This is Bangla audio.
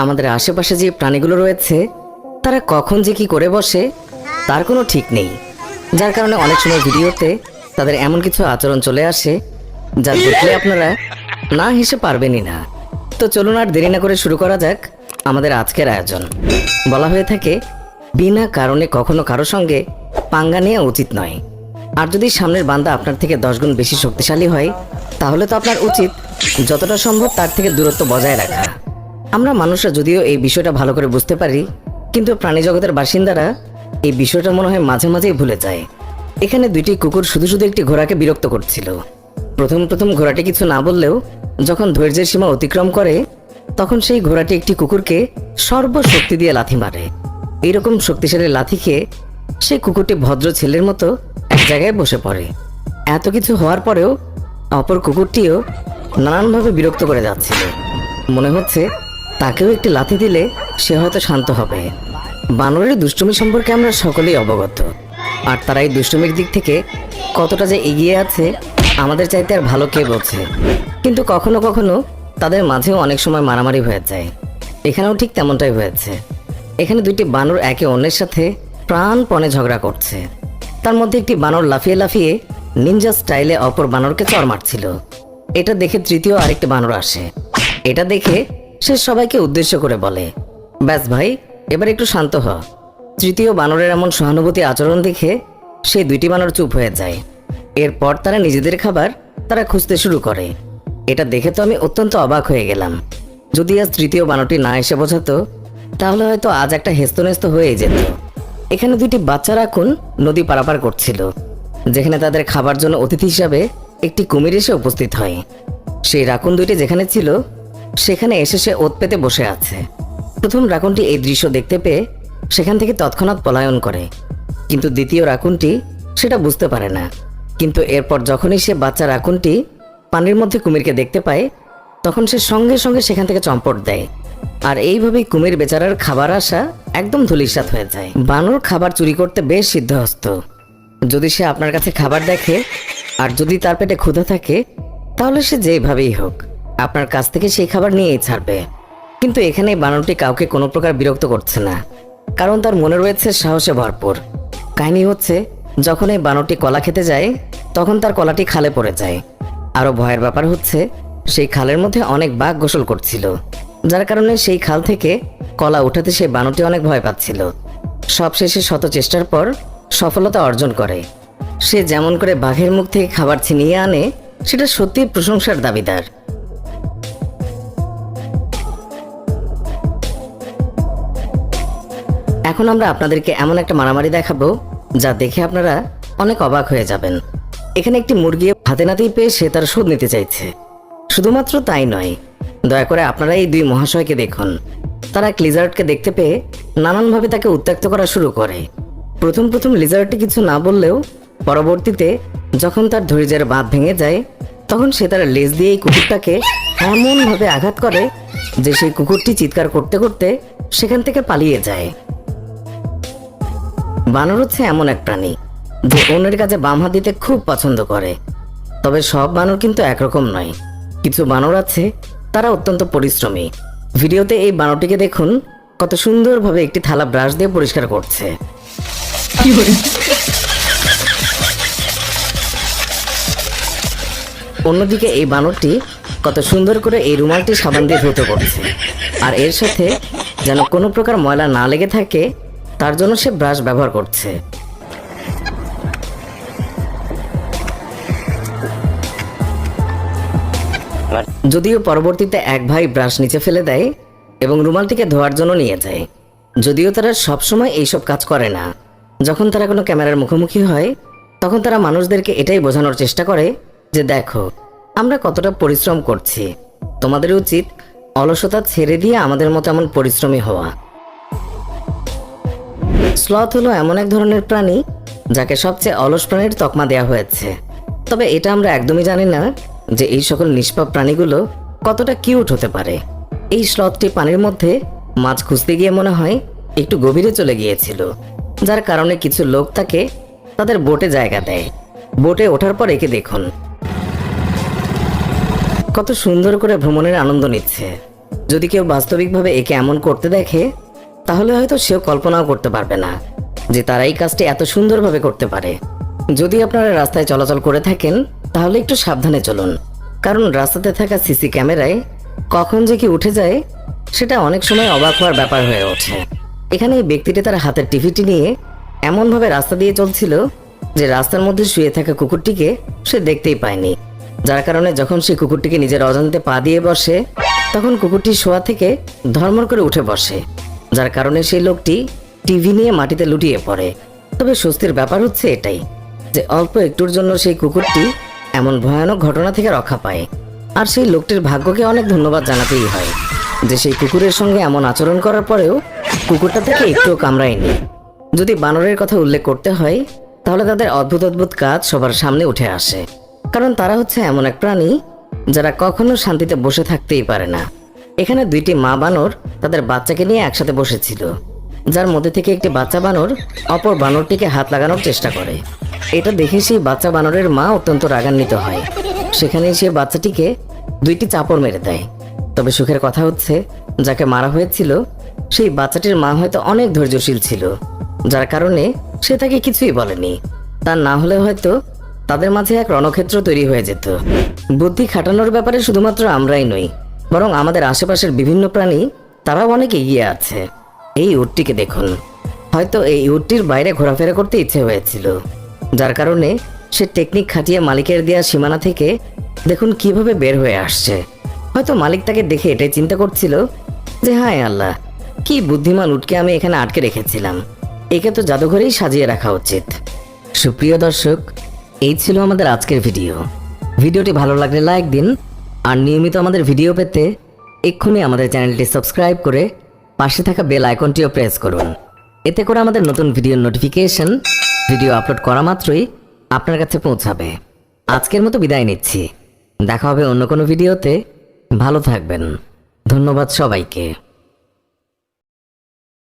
আমাদের আশেপাশে যে প্রাণীগুলো রয়েছে তারা কখন যে কি করে বসে তার কোনো ঠিক নেই, যার কারণে অনেক সময় ভিডিওতে তাদের এমন কিছু আচরণ চলে আসে যা দেখলে আপনারা না হেসে পারবেনই না। তো চলুন আর দেরি না করে শুরু করা যাক আমাদের আজকের আয়োজন। বলা হয়ে থাকে বিনা কারণে কখনো কারো সঙ্গে পাঙ্গা নেওয়া উচিত নয়। আর যদি সামনের বান্দা আপনার থেকে 10 গুণ বেশি শক্তিশালী হয় তাহলে তো আপনার উচিত যতটা সম্ভব তার থেকে দূরত্ব বজায় রাখা। আমরা মানুষরা যদিও এই বিষয়টা ভালো করে বুঝতে পারি, কিন্তু প্রাণী জগতের বাসিন্দারা এই বিষয়টা মনে হয় মাঝে মাঝেই ভুলে যায়। এখানে দুইটি কুকুর শুধু শুধু একটি ঘোড়াকে বিরক্ত করছিল। প্রথম প্রথম ঘোড়াটি কিছু না বললেও যখন ধৈর্যের সীমা অতিক্রম করে তখন সেই ঘোড়াটি একটি কুকুরকে সর্বশক্তি দিয়ে লাথি মারে। এইরকম শক্তিশালী লাথি খেয়ে সেই কুকুরটি ভদ্র ছেলের মতো এক জায়গায় বসে পড়ে। এত কিছু হওয়ার পরেও অপর কুকুরটিও নানানভাবে বিরক্ত করে যাচ্ছিল। মনে হচ্ছে তাকেও একটি লাথি দিলে সে হয়তো শান্ত হবে। বানরের দুষ্টুমি সম্পর্কে আমরা সকলেই অবগত, আর তারা এই দুষ্টুমির দিক থেকে কতটা যে এগিয়ে আছে আমাদের চাইতে আর ভালো কে বোঝে। কিন্তু কখনো কখনো তাদের মাঝেও অনেক সময় মারামারি হয়ে যায়। এখানেও ঠিক তেমনটাই হয়েছে। এখানে দুইটি বানর একে অন্যের সাথে প্রাণপণে ঝগড়া করছে। তার মধ্যে একটি বানর লাফিয়ে লাফিয়ে নিনজা স্টাইলে অপর বানরকে চড় মারছিল। এটা দেখে তৃতীয় আরেকটি বানর আসে। এটা দেখে সে সবাইকে উদ্দেশ্য করে বলে, ব্যাস ভাই, এবার একটু শান্ত হ। তৃতীয় বানরের এমন সহানুভূতি আচরণ দেখে সেই দুইটি বানর চুপ হয়ে যায়। এরপর তারা নিজেদের খাবার তারা খুঁজতে শুরু করে। এটা দেখে তো আমি অত্যন্ত অবাক হয়ে গেলাম। যদি আজ তৃতীয় বানরটি না এসে বোঝাতো তাহলে হয়তো আজ একটা হেস্তনেস্ত হয়ে যেত। এখানে দুইটি বাচ্চা রাকুন নদী পারাপার করছিল, যেখানে তাদের খাবার জন্য অতিথি হিসাবে একটি কুমির এসে উপস্থিত হয়। সেই রাকুন দুইটি যেখানে ছিল সেখানে এসে সে ওত পেতে বসে আছে। প্রথম রাকুনটি এই দৃশ্য দেখতে পেয়ে সেখান থেকে তৎক্ষণাৎ পলায়ন করে, কিন্তু দ্বিতীয় রাকুনটি সেটা বুঝতে পারে না। কিন্তু এরপর যখনই সে বাচ্চা রাকুনটি পানির মধ্যে কুমিরকে দেখতে পায় তখন সে সঙ্গে সঙ্গে সেখান থেকে চম্পট দেয়। আর এইভাবেই কুমির বেচারার খাবার আসা একদম ধূলিসাৎ হয়ে যায়। বানর খাবার চুরি করতে বেশ সিদ্ধহস্ত। যদি সে আপনার কাছে খাবার দেখে আর যদি তার পেটে ক্ষুধা থাকে তাহলে সে যেভাবেই হোক আপনার কাছ থেকে সেই খাবার নিয়েই ছাড়বে। কিন্তু এখানে বানরটি কাউকে কোনো প্রকার বিরক্ত করছে না, কারণ তার মনে রয়েছে সাহসে ভরপুর। কাহিনী হচ্ছে যখন এই বানরটি কলা খেতে যায় তখন তার কলাটি খালে পড়ে যায়। আরও ভয়ের ব্যাপার হচ্ছে সেই খালের মধ্যে অনেক বাঘ গোসল করছিল, যার কারণে সেই খাল থেকে কলা উঠাতে সেই বানরটি অনেক ভয় পাচ্ছিল। সবশেষে শত চেষ্টার পর সফলতা অর্জন করে। সে যেমন করে বাঘের মুখ থেকে খাবার ছিনিয়ে আনে সেটা সত্যিই প্রশংসার দাবিদার। এখন আমরা আপনাদেরকে এমন একটা মারামারি দেখাবো যা দেখে আপনারা অনেক অবাক হয়ে যাবেন। এখানে একটি মুরগি হাতে নাতেই পেয়ে সে তার শোধ নিতে চাইছে। শুধুমাত্র তাই নয়, দয়া করে আপনারা এই দুই মহাশয়কে দেখুন। তারা এক লিজার্ডকে দেখতে পেয়ে নানানভাবে তাকে উত্ত্যক্ত করা শুরু করে। প্রথম প্রথম লিজার্ডটি কিছু না বললেও পরবর্তীতে যখন তার ধৈর্যের বাঁধ ভেঙে যায় তখন সে তার লেজ দিয়ে এই কুকুরটাকে এমনভাবে আঘাত করে যে সেই কুকুরটি চিৎকার করতে করতে সেখান থেকে পালিয়ে যায়। বানর হচ্ছে এমন এক প্রাণী যে অন্যের কাছে বাম হাত দিতে খুব পছন্দ করে। তবে সব বানর কিন্তু একরকম নয়। কিছু বানর আছে তারা অত্যন্ত পরিশ্রমী। ভিডিওতে এই বানরটিকে দেখুন কত সুন্দরভাবে একটি থালা ব্রাশ দিয়ে পরিষ্কার করছে। অন্যদিকে এই বানরটি কত সুন্দর করে এই রুমালটি সাবান দিয়ে ধুতে করছে, আর এর সাথে যেন কোনো প্রকার ময়লা না লেগে থাকে তার জন্য সে ব্রাশ ব্যবহার করছে। যদিও পরবর্তীতে এক ভাই ব্রাশ নিচে ফেলে দেয় এবং রুমালটিকে ধোয়ার জন্য নিয়ে যায়। যদিও তারা সবসময় এইসব কাজ করে না। যখন তারা কোনো ক্যামেরার মুখোমুখি হয় তখন তারা মানুষদেরকে এটাই বোঝানোর চেষ্টা করে যে দেখো আমরা কতটা পরিশ্রম করছি, তোমাদের উচিত অলসতা ছেড়ে দিয়ে আমাদের মতো এমন পরিশ্রমী হওয়া। স্লথ হলো এমন এক ধরনের প্রাণী যাকে সবচেয়ে অলস প্রাণীর তকমা দেওয়া হয়েছে। তবে এটা আমরা একদমই জানি না যে এই সকল নিষ্পাপ প্রাণীগুলো কতটা কিউট হতে পারে। এই স্লথটি পানির মধ্যে মাছ খুঁজতে গিয়ে মনে হয় একটু গভীরে চলে গিয়েছিল, যার কারণে কিছু লোক তাকে তাদের বোটে জায়গা দেয়। বোটে ওঠার পর একে দেখুন কত সুন্দর করে ভ্রমণের আনন্দ নিচ্ছে। যদি কেউ বাস্তবিকভাবে একে এমন করতে দেখে, তাহলে হয়তো সেও কল্পনাও করতে পারবে না যে তারা এই কাজটি এত সুন্দরভাবে করতে পারে। যদি আপনারা রাস্তায় চলাচল করে থাকেন, তাহলে একটু সাবধানে চলুন, কারণ রাস্তাতে থাকা সিসি ক্যামেরায় কখন যে কি উঠে যায় সেটা অনেক সময় অবাক হওয়ার ব্যাপার হয়ে ওঠে। এখানে এই ব্যক্তিটি তার হাতের টিভিটি নিয়ে এমনভাবে রাস্তা দিয়ে চলছিল যে রাস্তার মধ্যে শুয়ে থাকা কুকুরটিকে সে দেখতেই পায়নি, যার কারণে যখন সে কুকুরটিকে নিজের অজান্তে পা দিয়ে বসে, তখন কুকুরটি শোয়া থেকে ধর্মর করে উঠে বসে, যার কারণে সেই লোকটি টিভি নিয়ে মাটিতে লুটিয়ে পড়ে। তবে স্বস্তির ব্যাপার হচ্ছে এটাই যে অল্প একটুর জন্য সেই কুকুরটি এমন ভয়ানক ঘটনা থেকে রক্ষা পায়। আর সেই লোকটির ভাগ্যকে অনেক ধন্যবাদ জানাতেই হয় যে সেই কুকুরের সঙ্গে এমন আচরণ করার পরেও কুকুরটা থেকে একটুও কামড়ায়নি। যদি বানরের কথা উল্লেখ করতে হয়, তাহলে তাদের অদ্ভুত অদ্ভুত কাজ সবার সামনে উঠে আসে, কারণ তারা হচ্ছে এমন এক প্রাণী যারা কখনো শান্তিতে বসে থাকতেই পারে না। এখানে দুইটি মা বানর তাদের বাচ্চাকে নিয়ে একসাথে বসেছিল, যার মধ্যে থেকে একটি বাচ্চা বানর অপর বানরটিকে হাত লাগানোর চেষ্টা করে। এটা দেখে সেই বাচ্চা বানরের মা অত্যন্ত রাগান্বিত হয়। সেখানেই সে বাচ্চাটিকে দুইটি চাপড় মেরে দেয়। তবে সুখের কথা হচ্ছে, যাকে মারা হয়েছিল সেই বাচ্চাটির মা হয়তো অনেক ধৈর্যশীল ছিল, যার কারণে সে তাকে কিছুই বলেনি। তা না হলে হয়তো তাদের মাঝে এক রণক্ষেত্র তৈরি হয়ে যেত। বুদ্ধি খাটানোর ব্যাপারে শুধুমাত্র আমরাই নই, বরং আমাদের আশেপাশের বিভিন্ন প্রাণী তারাও অনেক এগিয়ে আছে। এই উটটিকে দেখুন, হয়তো এই উটটির বাইরে ঘোরাফেরা করতে ইচ্ছে হয়েছিল, যার কারণে সে টেকনিক খাটিয়ে মালিকের দেওয়া সীমানা থেকে দেখুন কিভাবে বের হয়ে আসছে। হয়তো মালিক তাকে দেখে এটাই চিন্তা করছিল যে হায় আল্লাহ, কি বুদ্ধিমান উটকে আমি এখানে আটকে রেখেছিলাম, একে তো জাদুঘরেই সাজিয়ে রাখা উচিত। সুপ্রিয় দর্শক, এই ছিল আমাদের আজকের ভিডিও। ভিডিওটি ভালো লাগলে লাইক দিন, আর নিয়মিত আমাদের ভিডিও পেতে এক্ষুনি আমাদের চ্যানেলটি সাবস্ক্রাইব করে পাশে থাকা বেল আইকনটিও প্রেস করুন। এতে করে আমাদের নতুন ভিডিওর নোটিফিকেশন ভিডিও আপলোড করা মাত্রই আপনার কাছে পৌঁছাবে। আজকের মতো বিদায় নিচ্ছি, দেখা হবে অন্য কোনো ভিডিওতে। ভালো থাকবেন। ধন্যবাদ সবাইকে।